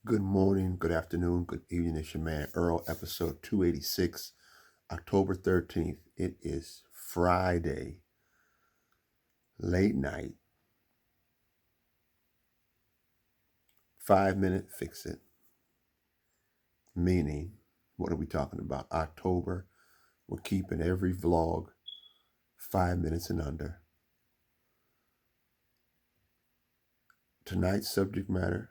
Good morning, good afternoon, good evening. It's your man Earl, episode 286, October 13th. It is Friday, late night, 5-minute fix it. Meaning, what are we talking about? October, we're keeping every vlog 5 minutes and under. Tonight's subject matter,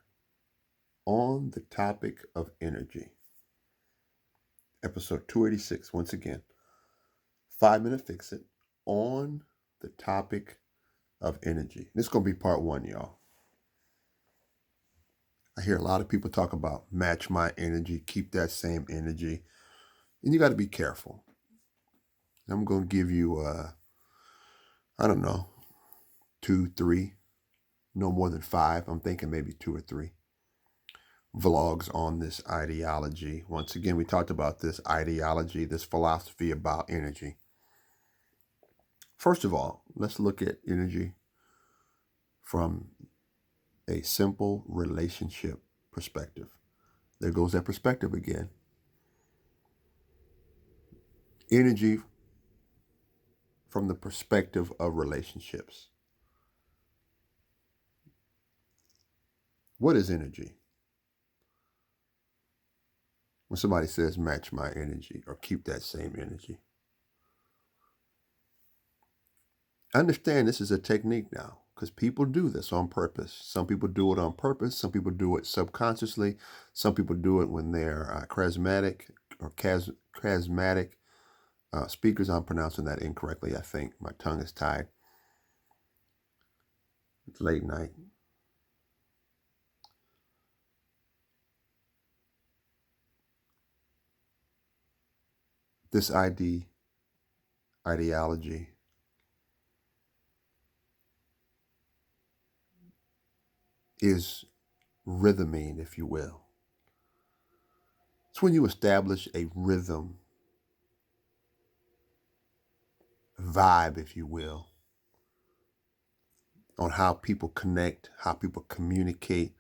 on the topic of energy. Episode 286, once again, 5-minute fix it, on the topic of energy. This is going to be part one, y'all. I hear a lot of people talk about match my energy, keep that same energy, and you got to be careful. I'm going to give you, I don't know, 2, 3, no more than 5. I'm thinking maybe 2 or 3 vlogs on this ideology. Once again, we talked about this ideology, this philosophy about energy. First of all, let's look at energy from a simple relationship perspective. There goes that perspective again. Energy from the perspective of relationships. What is energy? When somebody says match my energy or keep that same energy. Understand this is a technique now because people do this on purpose. Some people do it on purpose. Some people do it subconsciously. Some people do it when they're charismatic or charismatic speakers. I'm pronouncing that incorrectly, I think. My tongue is tied. It's late night. This ideology is rhythming, if you will. It's when you establish a rhythm, vibe, if you will, on how people connect, how people communicate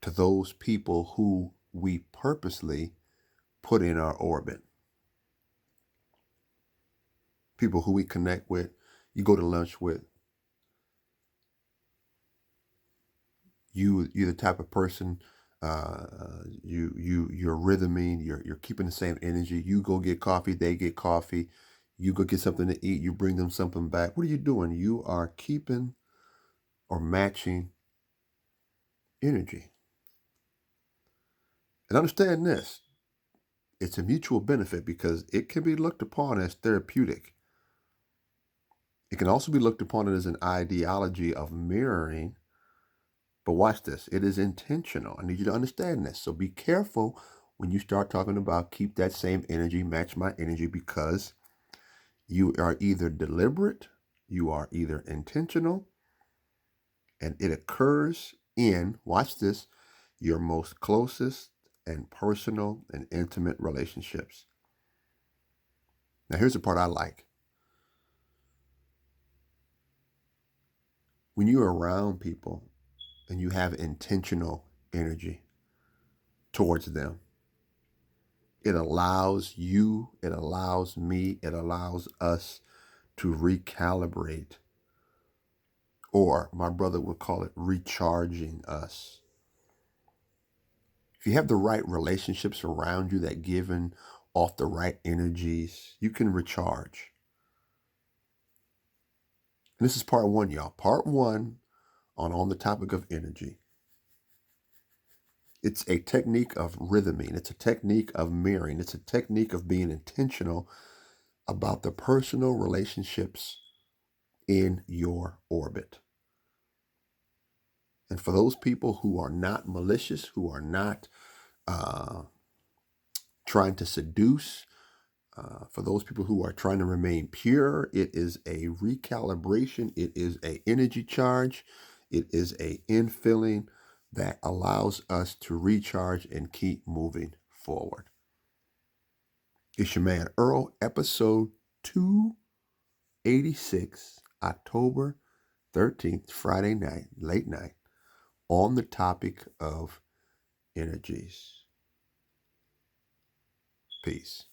to those people who we purposely put in our orbit. People who we connect with, you go to lunch with. You're the type of person, you're rhythming, you're keeping the same energy. You go get coffee, they get coffee. You go get something to eat, you bring them something back. What are you doing? You are keeping or matching energy. And understand this, it's a mutual benefit because it can be looked upon as therapeutic. It can also be looked upon as an ideology of mirroring. But watch this. It is intentional. I need you to understand this. So be careful when you start talking about keep that same energy, match my energy, because you are either deliberate, you are either intentional, and it occurs in, watch this, your most closest and personal and intimate relationships. Now, here's the part I like. When you're around people and you have intentional energy towards them, it allows you, it allows me, it allows us to recalibrate, or my brother would call it recharging us. If you have the right relationships around you that giving off the right energies, you can recharge. And this is part one, y'all. Part one on the topic of energy. It's a technique of rhythming. It's a technique of mirroring. It's a technique of being intentional about the personal relationships in your orbit. And for those people who are not malicious, who are not trying to seduce, for those people who are trying to remain pure, it is a recalibration. It is a energy charge. It is a infilling that allows us to recharge and keep moving forward. It's your man Earl, episode 286, October 13th, Friday night, late night. on the topic of energies. Peace.